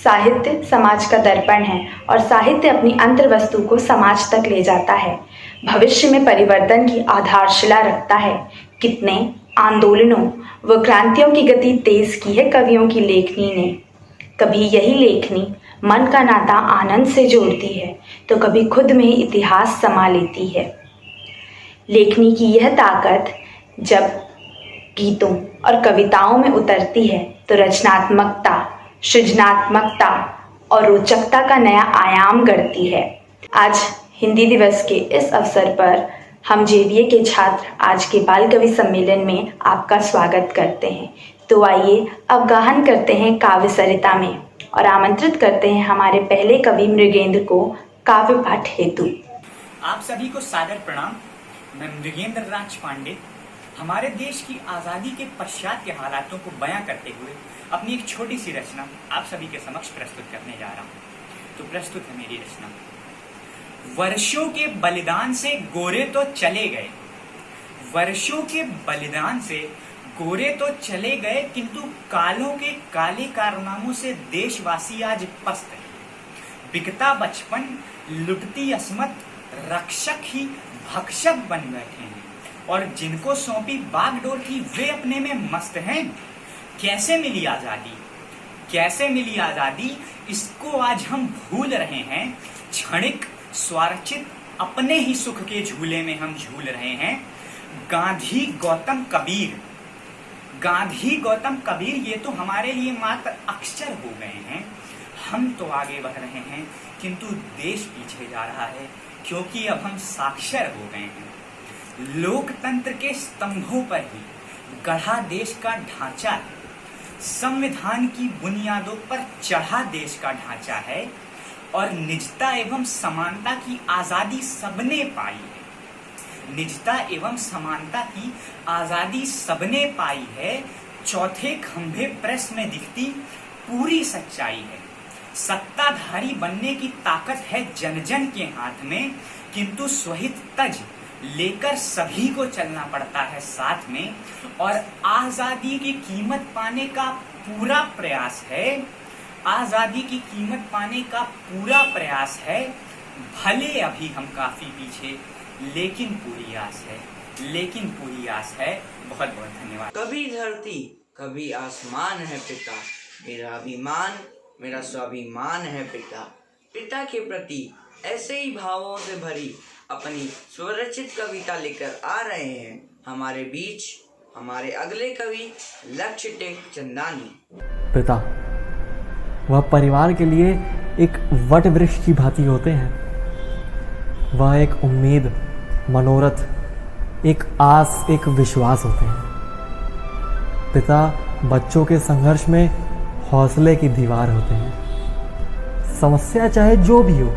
साहित्य समाज का दर्पण है और साहित्य अपनी अंतर्वस्तु को समाज तक ले जाता है, भविष्य में परिवर्तन की आधारशिला रखता है। कितने आंदोलनों व क्रांतियों की गति तेज की है कवियों की लेखनी ने। कभी यही लेखनी मन का नाता आनंद से जोड़ती है तो कभी खुद में इतिहास समा लेती है। लेखनी की यह ताकत जब गीतों और कविताओं में उतरती है तो रचनात्मकता, सृजनात्मकता और रोचकता का नया आयाम गढ़ती है। आज हिंदी दिवस के इस अवसर पर हम जेवीए के छात्र आज के बाल कवि सम्मेलन में आपका स्वागत करते हैं। तो आइए अब गाहन करते हैं काव्य सरिता में और आमंत्रित करते हैं हमारे पहले कवि मृगेंद्र को काव्य पाठ हेतु। आप सभी को सादर प्रणाम। मैं मृगेंद्र राज पांडे हमारे देश की आज़ादी के पश्चात के हालातों को बयां करते हुए अपनी एक छोटी सी रचना आप सभी के समक्ष प्रस्तुत करने जा रहा हूं। तो प्रस्तुत है मेरी रचना। वर्षों के बलिदान से गोरे तो चले गए, वर्षों के बलिदान से गोरे तो चले गए, किंतु कालों के काले कारनामों से देशवासी आज पस्त है। बिकता बचपन, लुटती अस्मत, रक्षक ही भक्षक बन बैठे हैं और जिनको सौंपी बागडोर की वे अपने में मस्त हैं। कैसे मिली आजादी, कैसे मिली आजादी, इसको आज हम भूल रहे हैं। क्षणिक स्वार्चित अपने ही सुख के झूले में हम झूल रहे हैं। गांधी गौतम कबीर, गांधी गौतम कबीर ये तो हमारे लिए मात्र अक्षर हो गए हैं। हम तो आगे बढ़ रहे हैं किंतु देश पीछे जा रहा है, क्योंकि अब हम साक्षर हो गए हैं। लोकतंत्र के स्तंभों पर ही गढ़ा देश का ढांचा है, संविधान की बुनियादों पर चढ़ा देश का ढांचा है और निजता एवं समानता की आजादी सबने पाई है। निजता एवं समानता की आजादी सबने पाई है। चौथे खंभे प्रेस में दिखती पूरी सच्चाई है। सत्ताधारी बनने की ताकत है जन जन के हाथ में, किंतु स्वहित तज लेकर सभी को चलना पड़ता है साथ में। और आजादी की कीमत पाने का पूरा प्रयास है, आजादी की कीमत पाने का पूरा प्रयास है। भले अभी हम काफी पीछे, लेकिन पूरी आस है, लेकिन पूरी आस है। बहुत बहुत धन्यवाद। कभी धरती कभी आसमान है पिता, मेरा अभिमान मेरा स्वाभिमान है पिता। पिता के प्रति ऐसे ही भावों से भरी अपनी स्वरचित कविता लेकर आ रहे हैं हमारे बीच हमारे अगले कवि लक्ष्य टेक चंदानी। पिता वह परिवार के लिए एक वट वृक्ष की भांति होते हैं। वह एक उम्मीद, मनोरथ, एक आस, एक विश्वास होते हैं। पिता बच्चों के संघर्ष में हौसले की दीवार होते हैं। समस्या चाहे जो भी हो,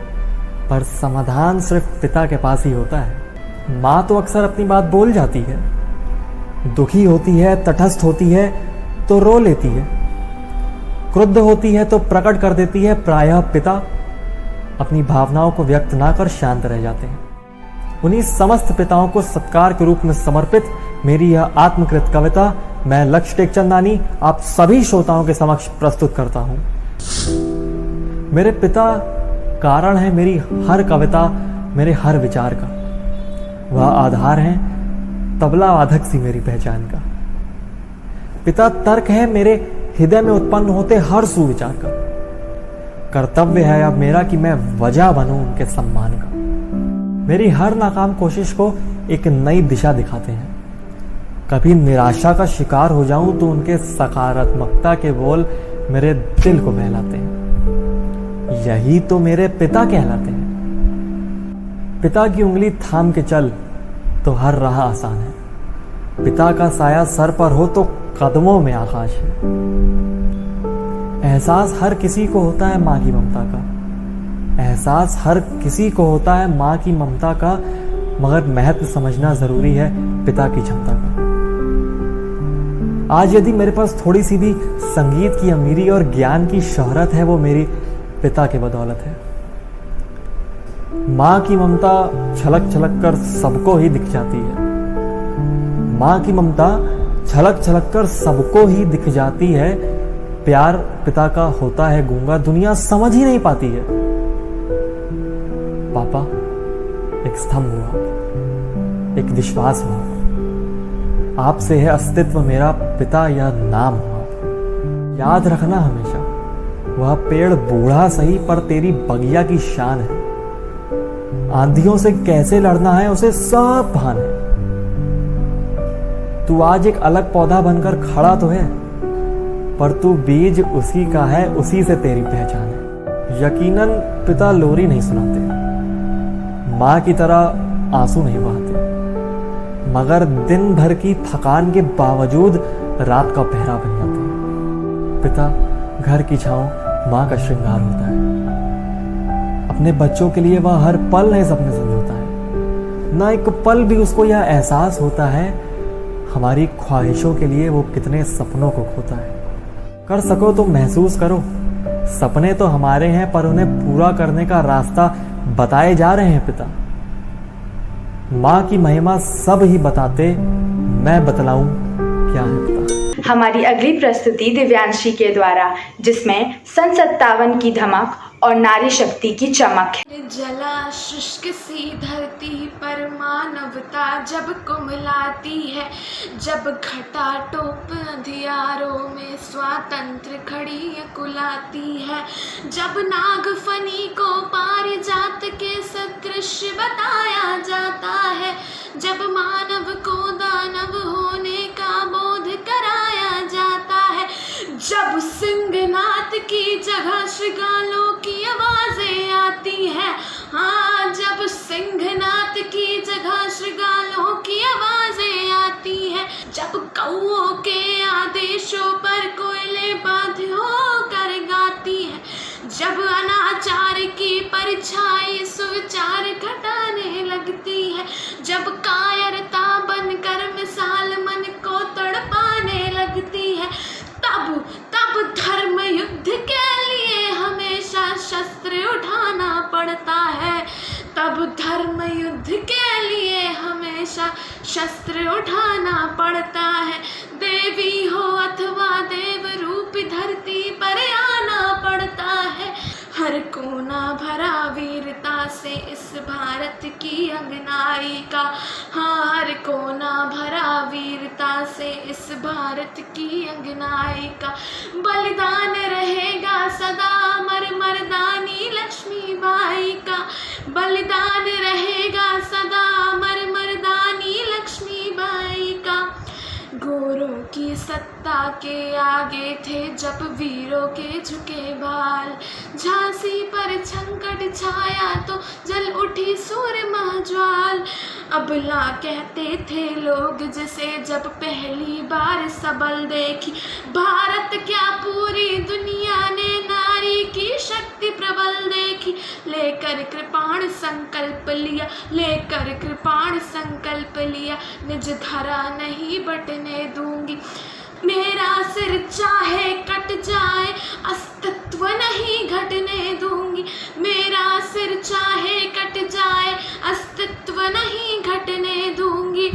पर समाधान सिर्फ पिता के पास ही होता है। माँ तो अक्सर अपनी बात बोल जाती है, दुखी होती है, तटस्थ होती है तो रो लेती है, क्रुद्ध होती है तो प्रकट कर देती है। प्रायः पिता अपनी भावनाओं को व्यक्त ना कर शांत रह जाते हैं। उन्हीं समस्त पिताओं को सत्कार के रूप में समर्पित मेरी यह आत्मकृत कविता मैं लक्ष्य टेक चंदानी आप सभी श्रोताओं के समक्ष प्रस्तुत करता हूं। मेरे पिता कारण है मेरी हर कविता, मेरे हर विचार का। वह आधार है तबला वादक सी मेरी पहचान का। पिता तर्क है मेरे हृदय में उत्पन्न होते हर सुविचार का। कर्तव्य है अब मेरा कि मैं वजह बनूं उनके सम्मान का। मेरी हर नाकाम कोशिश को एक नई दिशा दिखाते हैं। कभी निराशा का शिकार हो जाऊं तो उनके सकारात्मकता के बोल मेरे दिल को बहलाते हैं। यही तो मेरे पिता कहलाते हैं। पिता की उंगली थाम के चल तो हर राह आसान है। पिता का साया सर पर हो तो कदमों में आकाश है। एहसास हर किसी को होता है माँ की ममता का। एहसास हर किसी को होता है माँ की ममता का, मगर महत्व समझना जरूरी है पिता की क्षमता का। आज यदि मेरे पास थोड़ी सी भी संगीत की अमीरी और ज्ञान की शोहरत है, वो मेरी पिता की बदौलत है। माँ की ममता छलक छलक कर सबको ही दिख जाती है। माँ की ममता छलक छलक कर सबको ही दिख जाती है, प्यार पिता का होता है गूंगा दुनिया समझ ही नहीं पाती है। पापा एक स्तंभ हुआ, एक विश्वास हुआ, आपसे है अस्तित्व मेरा पिता या नाम हुआ। याद रखना हमेशा, वह पेड़ बूढ़ा सही पर तेरी बगिया की शान है। आंधियों से कैसे लड़ना है उसे सब भान है। तू आज एक अलग पौधा बनकर खड़ा तो है, पर तू बीज उसी का है, उसी से तेरी पहचान है। यकीनन पिता लोरी नहीं सुनाते, माँ की तरह आंसू नहीं बहाते, मगर दिन भर की थकान के बावजूद रात का पहरा बन जाते हैं। पिता घर की छांव माँ का श्रृंगार होता है। अपने बच्चों के लिए वह हर पल नए सपने संजोता है। ना एक पल भी उसको यह एहसास होता है हमारी ख्वाहिशों के लिए वो कितने सपनों को खोता है। कर सको तो महसूस करो, सपने तो हमारे हैं पर उन्हें पूरा करने का रास्ता बताए जा रहे हैं पिता। माँ की महिमा सब ही बताते, मैं बतलाऊं क्या है पिता। हमारी अगली प्रस्तुति दिव्यांशी के द्वारा, जिसमें सन 57 की धमक और नारी शक्ति की चमक है। जला शुष्क सी धरती पर मानवता जब कुमलाती है, जब घटा टोप अंधियारों में स्वातंत्र खड़ी कुलाती है, जब नागफनी को पारिजात के सदृश बताया जाता है, जब मानव को दानव होने का बोध कराया जाता है, जब सिंहनाद की जगह श्रृगालों की आवाजें आती है, हाँ जब सिंहनाद की जगह श्रृगालों की आवाजें आती है, जब कौओं के आदेशों पर कोयले बाध होकर गाती है, जब अनाचार की परछाई सुविचार घटाने लगती है, जब कायरता बनकर मिसाल मन को तड़पाने लगती है, तब धर्म युद्ध के लिए हमेशा शस्त्र उठाना पड़ता है। तब धर्म युद्ध के लिए हमेशा शस्त्र उठाना पड़ता है। देवी हो अथवा देव रूप धरती पर आना पड़ता है। हर कोना भरा वीरता से इस भारत की अंगनाई का, हाँ हर कोना भरा वीरता से इस भारत की अंगनाई का, बलिदान रहेगा सदा अमर मर्दानी लक्ष्मीबाई का, बलिदान रहेगा सदा अमर मर्दानी लक्ष्मीबाई का। गोरों की सत्ता के आगे थे जब वीरों के झुके बाल, झांसी पर संकट छाया तो जल उठी सूरमा ज्वाल। अबला कहते थे लोग जिसे जब पहली बार सबल देखी, भारत क्या पूरी दुनिया ने नारी की शक्ति प्रबल देखी। लेकर कृपाण संकल्प लिया, लेकर कृपाण संकल्प लिया, निज धरा नहीं बटने दूंगी। मेरा सिर चाहे कट जाए अस्तित्व नहीं घटने दूंगी, मेरा सिर चाहे कट जाए अस्तित्व नहीं घटने दूंगी।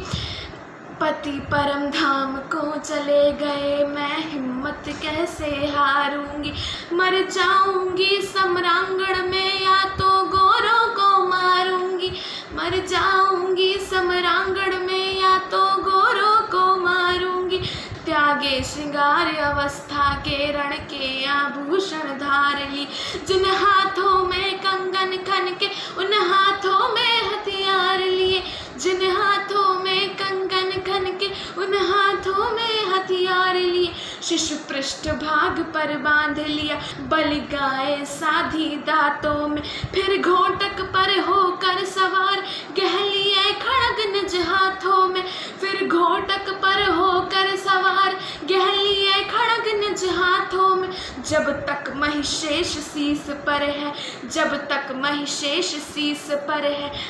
पति परम धाम को चले गए, मैं हिम्मत कैसे हारूंगी। मर जाऊंगी सम्रांगण में या तो गोरों को मारूंगी, मर जाऊंगी सम्रांगण में या तो गोरों को मारूंगी। त्यागे श्रृंगार अवस्था के रण के आभूषण धार ली, जिन हाथों में कंगन खन के उन हाथों में हथियार लिए, जिन हाथों में कंगन खन के उन हाथों में हथियार लिए। शिशु पृष्ठ भाग पर बांध लिया, बलि गाय साधी दांतों में, फिर घोटक पर होकर सवार गह लिए खड़ग निज हाथों में, फिर घोटक पर होकर सवार गह लिए खड़ग निज हाथों में। जब तक महिषेष शीस पर है, जब तक महिषेष शीस पर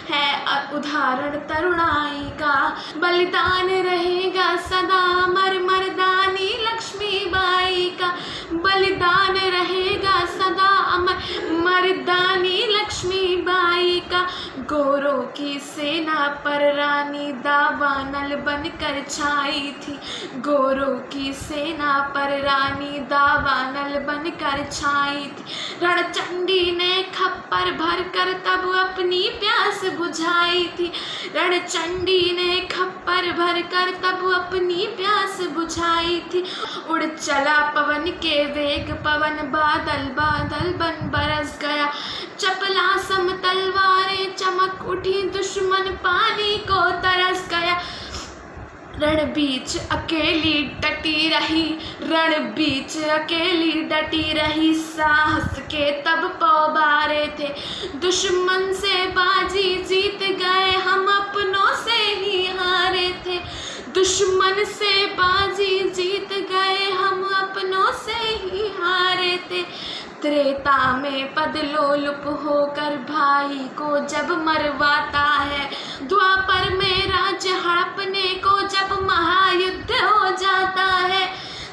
है उदाहरण तरुणाई का, बलिदान रहेगा सदा अमर मर्दानी लक्ष्मीबाई का, बलिदान रहेगा सदा अमर मर्दानी लक्ष्मीबाई का। गोरों की सेना पर रानी दावानल बनकर छाई थी। गोरों की सेना पर रानी दावानल बनकर छाई थी। रणचंडी ने खप्पर भर कर तब अपनी प्यास बुझाई थी। रणचंडी ने खप्पर भर कर तब अपनी प्यास बुझाई थी। उड़ चला पवन के वेग पवन, बादल बादल बन बरस गया। चपला सम तलवारें चमक उठी, दुश्मन पानी को तरस गया। रण बीच अकेली डटी रही, रण बीच अकेली डटी रही। साहस के तब पौबारे थे, दुश्मन से बाजी जीत गए, हम अपनों से ही हारे थे। दुश्मन से बाजी जीत गए, हम अपनों से ही हारे थे। त्रेता में पदलोलुप होकर भाई को जब मरवाता है, द्वापर में राज्य हड़पने को जब महायुद्ध हो जाता है।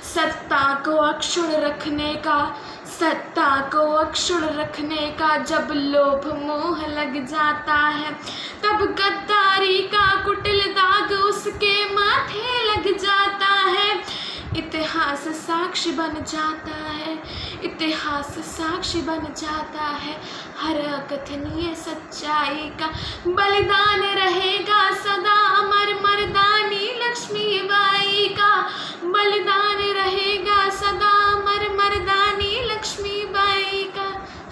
सत्ता को अक्षुण रखने का, सत्ता को अक्षुण रखने का जब लोभ मोह लग जाता है, तब गद्दारी का कुटिल दाग उसके माथे लग जाता है। इतिहास साक्षी बन जाता है, इतिहास साक्षी बन जाता है। हर अकथनीय सच्चाई का बलिदान रहेगा सदा अमर, मर्दानी लक्ष्मीबाई का बलिदान रहेगा सदा अमर, मर्दानी लक्ष्मीबाई का।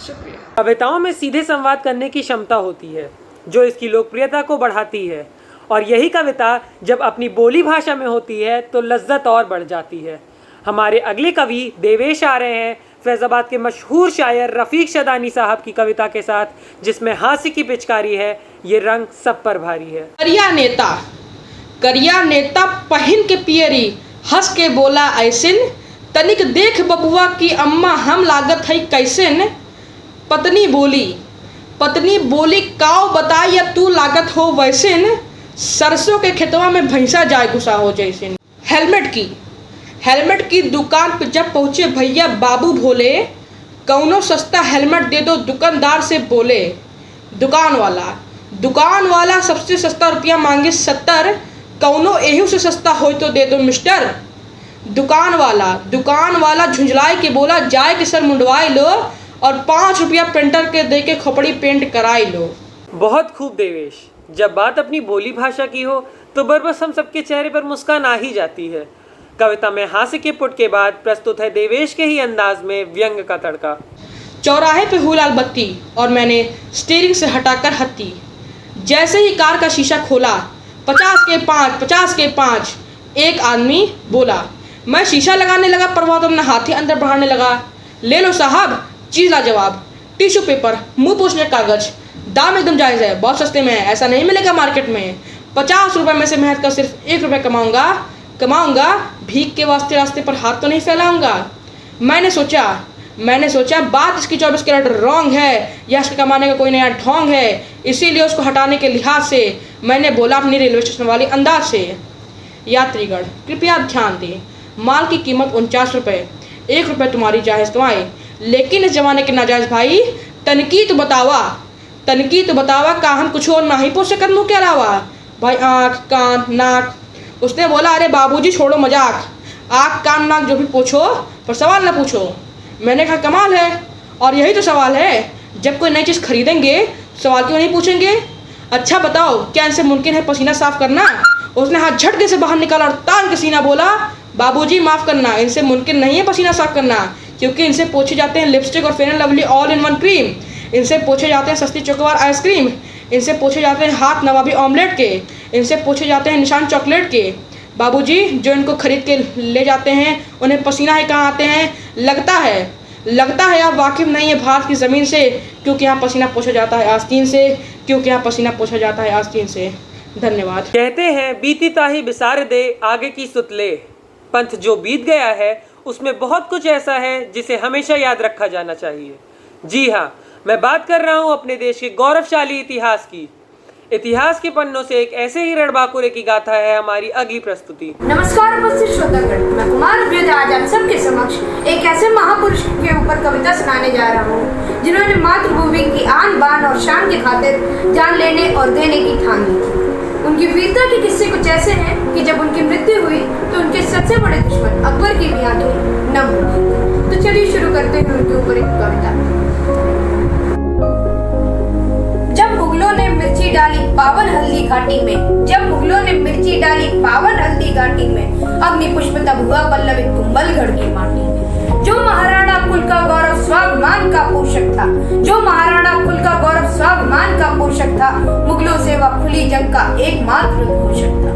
शुक्रिया। कविताओं में सीधे संवाद करने की क्षमता होती है जो इसकी लोकप्रियता को बढ़ाती है, और यही कविता जब अपनी बोली भाषा में होती है तो लज्जत और बढ़ जाती है। हमारे अगले कवि देवेश आ रहे हैं फैज़ाबाद के मशहूर शायर रफ़ीक शदानी साहब की कविता के साथ, जिसमें हास्य की पिचकारी है, ये रंग सब पर भारी है। करिया नेता पहिन के पियरी, हंस के बोला ऐसिन, तनिक देख बबुआ की अम्मा हम लागत है कैसिन। पत्नी बोली काव बताई या तू लागत हो वैसिन, सरसों के खेतवा में भैंसा जाए गुस्सा हो जैसिन। हेलमेट की दुकान पे जब पहुँचे भैया बाबू भोले, कौनो सस्ता हेलमेट दे दो दुकानदार से बोले। दुकान वाला सबसे सस्ता रुपया मांगे 70, कौनो एहू से सस्ता हो तो दे दो मिस्टर। दुकान वाला झुंझलाए के बोला जाए के सर मुंडवाई लो, और 5 रुपया पेंटर के दे के खोपड़ी पेंट कराई लो। बहुत खूब देवेश, जब बात अपनी बोली भाषा की हो तो बरबस हम सबके चेहरे पर मुस्कान आ ही जाती है। कविता में हास्य के पुट के बाद प्रस्तुत है देवेश के ही अंदाज में व्यंग का तड़का। चौराहे पे हुई लाल बत्ती और मैंने स्टीयरिंग से हटाकर हत्ती। जैसे ही कार का शीशा खोला, 50 के 5 एक आदमी बोला। मैं शीशा लगाने लगा, पर वह तो अपना हाथी अंदर बढ़ाने लगा। ले लो साहब, चीज लाजवाब, टिश्यू पेपर, मुंह पोंछने कागज, दाम एकदम जायज़ है, बहुत सस्ते में है, ऐसा नहीं मिलेगा मार्केट में। 50 रुपये में से मेहनत कर सिर्फ 1 रुपये कमाऊंगा, भीख के वास्ते रास्ते पर हाथ तो नहीं फैलाऊंगा। मैंने सोचा बात इसकी 24 कैरेट रॉन्ग है, या इसके कमाने का कोई नया ढोंग है, इसीलिए उसको हटाने के लिहाज से मैंने बोला अपनी रेलवे स्टेशन वाली अंदाज से। यात्रीगण कृपया ध्यान दें, माल की कीमत 49 रुपये, 1 रुपये तुम्हारी जायज़ कमाई, लेकिन इस जमाने के नाजायज़ भाई तनकी तो बतावा का हम कुछ और ना ही पूछ सकते मुँह के अलावा। भाई आँख कान नाक, उसने बोला अरे बाबूजी छोड़ो मजाक, आँख कान नाक जो भी पूछो पर सवाल ना पूछो। मैंने कहा कमाल है, और यही तो सवाल है, जब कोई नई चीज़ खरीदेंगे सवाल क्यों नहीं पूछेंगे। अच्छा बताओ क्या इनसे मुमकिन है पसीना साफ करना। उसने हाथ झटके से बाहर निकाला और तान के सीना बोला बाबूजी माफ़ करना, इनसे मुमकिन नहीं है पसीना साफ करना, क्योंकि इनसे पूछे जाते हैं लिपस्टिक और fair and lovely all in one cream, इनसे पूछे जाते हैं सस्ती चॉकबार आइसक्रीम, इनसे पूछे जाते हैं हाथ नवाबी ऑमलेट के, इनसे पूछे जाते हैं निशान चॉकलेट के। बाबूजी जो इनको खरीद के ले जाते हैं उन्हें पसीना ही कहाँ आते हैं। लगता है आप वाकिफ नहीं है भारत की ज़मीन से, क्योंकि यहाँ पसीना पोंछा जाता है आस्तीन से। धन्यवाद। कहते हैं बीती ताही बिसार दे आगे की सुतले, पंथ जो बीत गया है उसमें बहुत कुछ ऐसा है जिसे हमेशा याद रखा जाना चाहिए। जी हाँ, मैं बात कर रहा हूँ अपने देश के गौरवशाली इतिहास की। इतिहास के पन्नों से एक ऐसे ही रणबांकुरे की गाथा है हमारी अगली प्रस्तुति। नमस्कार उपस्थित श्रोतागण, मैं कुमार अभ्युदय आज आप सबके समक्ष एक ऐसे महापुरुष के ऊपर कविता सुनाने जा रहा हूँ जिन्होंने मातृभूमि की आन बान और शान के खातिर जान लेने और देने की ठान ली थी। उनकी वीरता के किस्से कुछ ऐसे हैं कि जब उनकी मृत्यु हुई तो उनके सबसे बड़े दुश्मन अकबर की भी आंखें नम हो गई। तो चलिए शुरू करते हैं उनके ऊपर एक कविता। जब मुगलों ने मिर्ची डाली पावन हल्दी घाटी में, जब मुगलों ने मिर्ची डाली पावन हल्दी घाटी में, अग्नि पुष्प तब हुआ पल्लवित कुंभलगढ़ की माटी में। जो महाराणा कुल का गौरव स्वाभिमान का पोषक था, जो महाराणा कुल का गौरव स्वाभिमान का पोषक था, मुगलों से वह खुली जंग का एकमात्र उद्घोषक था।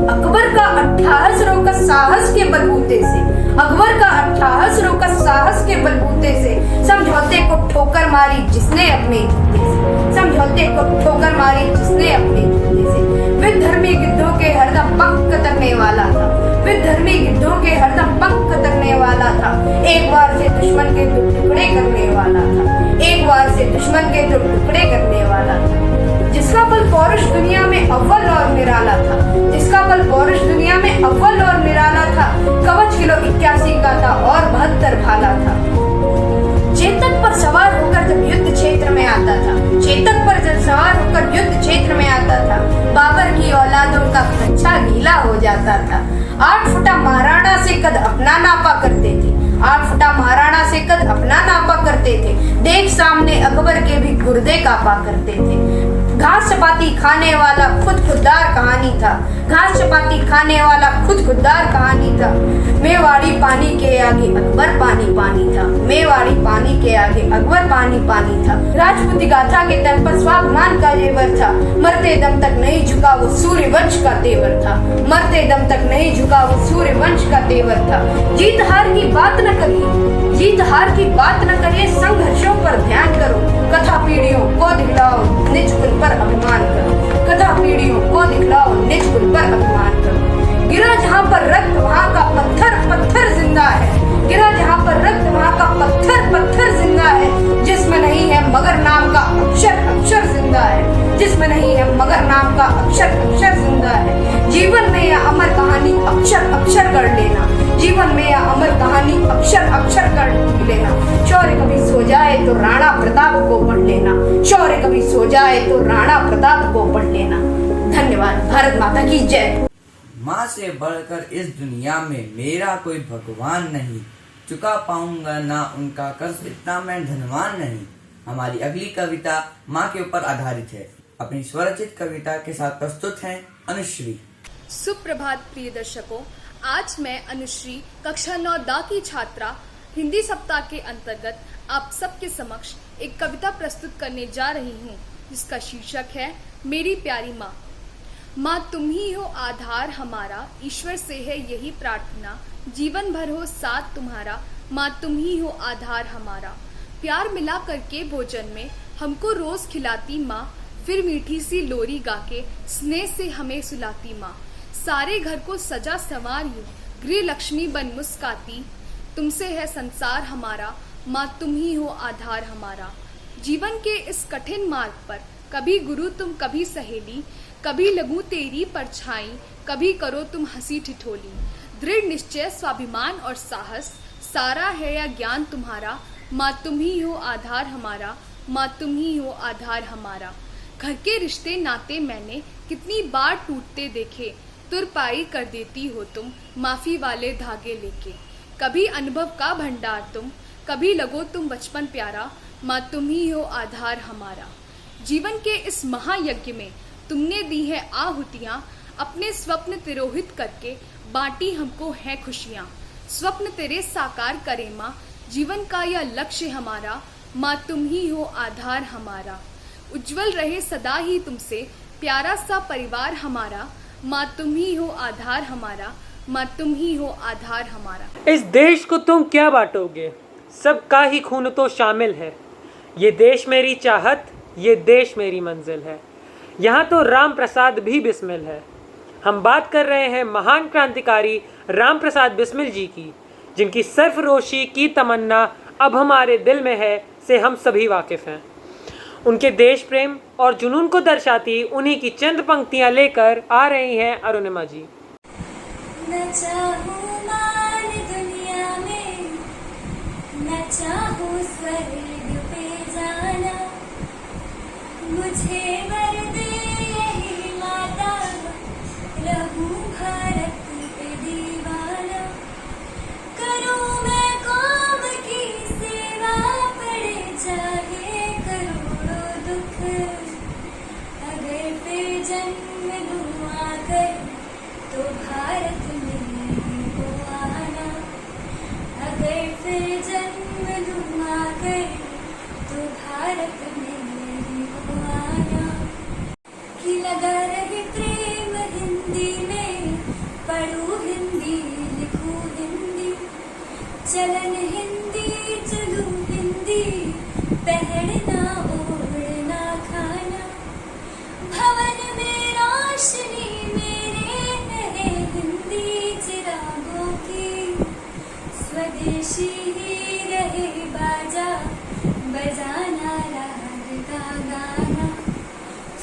अकबर का 28 रों का साहस के बलबूते से, अकबर का 28 रों का साहस के बलबूते से समझौते को ठोकर मारी जिसने अपने जूते से, समझौते को ठोकर मारी जिसने अपने जूते से। विधर्मी गिद्धों के हरदम पंख कतरने वाला था, विधर्मी गिद्धों के हरदम पंख कतरने वाला था। एक बार से दुश्मन के दो टुकड़े करने वाला था, एक बार से दुश्मन के दो टुकड़े करने वाला था। जिसका बल पौरुष दुनिया में अव्वल और निराला था, जिसका बल पौरुष दुनिया में अव्वल और निराला था, कवच किलो 81 का था और 72 भाला था। चेतक पर सवार होकर जब युद्ध क्षेत्र में आता था, चेतक पर जब सवार होकर युद्ध क्षेत्र में आता था, बाबर की औलादों का कच्चा गीला हो जाता था। 8 फुटा महाराणा से कद अपना नापा करते थे, 8 फुटा महाराणा से कद अपना नापा करते थे। देख सामने अकबर के भी गुर्दे कापा करते थे। घास चपाती खाने वाला खुद खुददार कहानी था, घास चपाती खाने वाला खुद खुददार कहानी था। मेवाड़ी पानी के आगे अकबर पानी पानी था, मेवाड़ी पानी के आगे अकबर पानी पानी था। राजपूती गाथा के तल पर स्वाभिमान का जेवर था, मरते दम तक नहीं झुका वो सूर्यवंश का तेवर था, मरते दम तक नहीं झुका वो सूर्यवंश का तेवर था। जीत हार की बात न करिए, जीत हार की बात न करिए, संघर्षों पर ध्यान करो, कथा पीढ़ियों को दिखलाओ निज कुल पर अभिमान करो, कथा पीढ़ियों को दिखलाओ निज कुल पर अभिमान करो। गिरा जहाँ पर रक्त वहाँ का पत्थर पत्थर जिंदा है, गिरा जहाँ पर रक्त वहाँ का पत्थर पत्थर जिंदा है। जिसमें नहीं है मगर नाम का अक्षर अक्षर जिंदा है, जिसमें नहीं है मगर नाम का अक्षर अक्षर जिंदा है। जीवन में यह अमर कहानी अक्षर अक्षर कर लेना, जीवन में यह अमर कहानी अक्षर अक्षर कर लेना। शौर्य कभी सो जाए तो राणा प्रताप को पढ़ लेना, शौर्य कभी सो जाए तो राणा प्रताप को पढ़ लेना। धन्यवाद। भारत माता की जय। माँ से बढ़कर इस दुनिया में मेरा कोई भगवान नहीं, चुका पाऊंगा ना उनका कर्ज, इतना मैं धनवान नहीं। हमारी अगली कविता माँ के ऊपर आधारित है। अपनी स्वरचित कविता के साथ प्रस्तुत हैं अनुश्री। सुप्रभात प्रिय दर्शकों, आज मैं अनुश्री कक्षा 9 दा की छात्रा हिंदी सप्ताह के अंतर्गत आप सबके समक्ष एक कविता प्रस्तुत करने जा रही हूँ, जिसका शीर्षक है मेरी प्यारी माँ। माँ तुम ही हो आधार हमारा, ईश्वर से है यही प्रार्थना, जीवन भर हो साथ तुम्हारा, माँ तुम ही हो आधार हमारा। प्यार मिला करके भोजन में हमको रोज खिलाती माँ, फिर मीठी सी लोरी गा के स्नेह से हमें सुलाती माँ। सारे घर को सजा संवार यूं गृह लक्ष्मी बन मुस्काती, तुमसे है संसार हमारा, माँ तुम ही हो आधार हमारा। जीवन के इस कठिन मार्ग पर कभी गुरु तुम कभी सहेली, कभी लगूं तेरी परछाई, कभी करो तुम हंसी ठिठोली। दृढ़ निश्चय स्वाभिमान और साहस सारा है या ज्ञान तुम्हारा, माँ तुम ही हो आधार हमारा, माँ तुम ही हो आधार हमारा। घर के रिश्ते नाते मैंने कितनी बार टूटते देखे, तुरपाई कर देती हो तुम माफी वाले धागे लेके। कभी अनुभव का भंडार तुम, कभी लगो तुम बचपन प्यारा, माँ तुम ही हो आधार हमारा। जीवन के इस महायज्ञ में तुमने दी है आहुतियाँ, अपने स्वप्न तिरोहित करके बांटी हमको है खुशियाँ। स्वप्न तेरे साकार करे माँ, जीवन का यह लक्ष्य हमारा, माँ तुम ही हो आधार हमारा। उज्जवल रहे सदा ही तुमसे प्यारा सा परिवार हमारा, माँ तुम ही हो आधार हमारा, माँ तुम ही हो आधार हमारा। इस देश को तुम क्या बांटोगे, सबका ही खून तो शामिल है। ये देश मेरी चाहत, ये देश मेरी मंजिल है। यहाँ तो राम प्रसाद भी बिस्मिल है। हम बात कर रहे हैं महान क्रांतिकारी राम प्रसाद बिस्मिल जी की, जिनकी सरफरोशी की तमन्ना अब हमारे दिल में है से हम सभी वाकिफ़ हैं। उनके देश प्रेम और जुनून को दर्शाती उन्हीं की चंद पंक्तियां लेकर आ रही हैं अरुणिमा जी। न चाहूं मान दुनिया में, न चाहूं स्वर्ग पे जाना, मुझे वर दे यही माता, रहूं भारत पे दीवाना। करूं मैं कौम की सेवा, पड़े चाहे करोड़ों दुख, अगर फिर जन्म लूं आकर तो भारत में ही को आना। अगर फिर जन्म लूं आकर तो भारत में ही को आना। कि लगा रहे प्रेम हिंदी में, पढ़ूं हिंदी लिखूं हिंदी, चलन हिंदी चलूं हिंदी, पहनना ओढ़ना खाना। भवन में रोशनी मेरे रहे हिंदी चिरागों की, स्वदेशी ही रहे बाजा बजाना राग का गाना।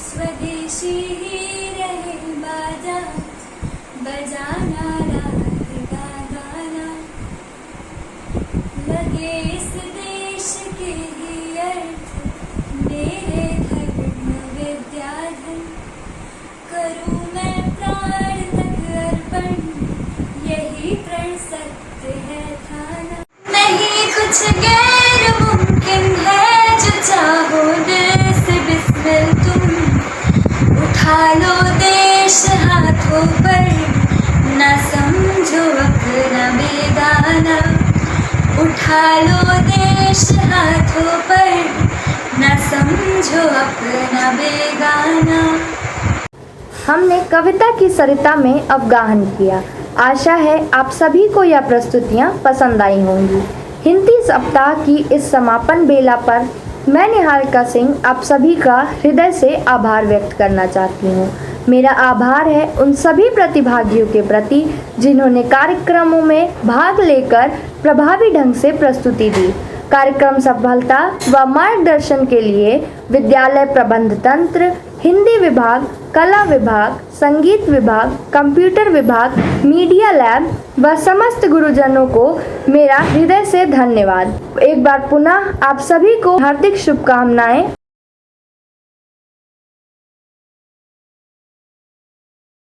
स्वदेशी ही रहे बाजा बजाना राग का गाना। लगे इस देश के ही अर्थ मेरे धर्म विद्याधन, करूं मैं प्राण तक अर्पण, यही प्रण सत्य है थाना। नहीं कुछ गैर मुमकिन है, जो चाहो दिल से बिस्मिल तुम, उठा लो देश हाथों पर, न समझो अपना बेगाना। उठा लो देश हाथों पर, न समझो अपना बेगाना। हमने कविता की सरिता में अवगाहन किया। आशा है आप सभी को यह प्रस्तुतियाँ पसंद आई होंगी। हिंदी सप्ताह की इस समापन बेला पर मैं निहारिका सिंह आप सभी का हृदय से आभार व्यक्त करना चाहती हूँ। मेरा आभार है उन सभी प्रतिभागियों के प्रति जिन्होंने कार्यक्रमों में भाग लेकर प्रभावी ढंग से प्रस्तुति दी। कार्यक्रम सफलता व मार्गदर्शन के लिए विद्यालय प्रबंध तंत्र, हिंदी विभाग, कला विभाग, संगीत विभाग, कंप्यूटर विभाग, मीडिया लैब व समस्त गुरुजनों को मेरा हृदय से धन्यवाद। एक बार पुनः आप सभी को हार्दिक शुभकामनाएं।